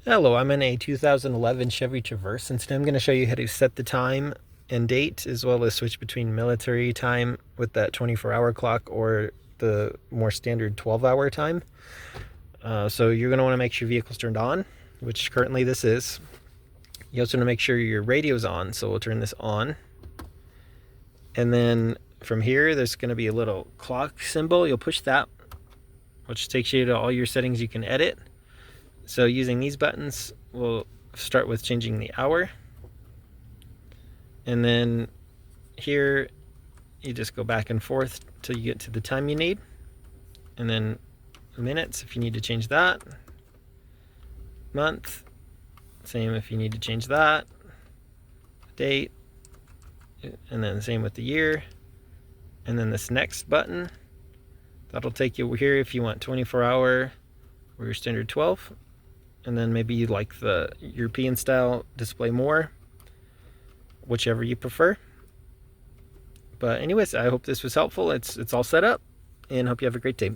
Hello, I'm in a 2011 Chevy Traverse, and today I'm going to show you how to set the time and date, as well as switch between military time with that 24-hour clock or the more standard 12-hour time. So you're going to want to make sure your vehicle's turned on, which currently this is. You also want to make sure your radio's on, so we'll turn this on. And then from here, there's going to be a little clock symbol. You'll push that, which takes you to all your settings you can edit. So using these buttons, we'll start with changing the hour. And then here, you just go back and forth till you get to the time you need. And then minutes, if you need to change that. Month, same if you need to change that. Date, and then same with the year. And then this next button, that'll take you here if you want 24-hour or your standard 12. And then maybe you like the European style display more, whichever you prefer. But anyways, I hope this was helpful. It's all set up, and hope you have a great day.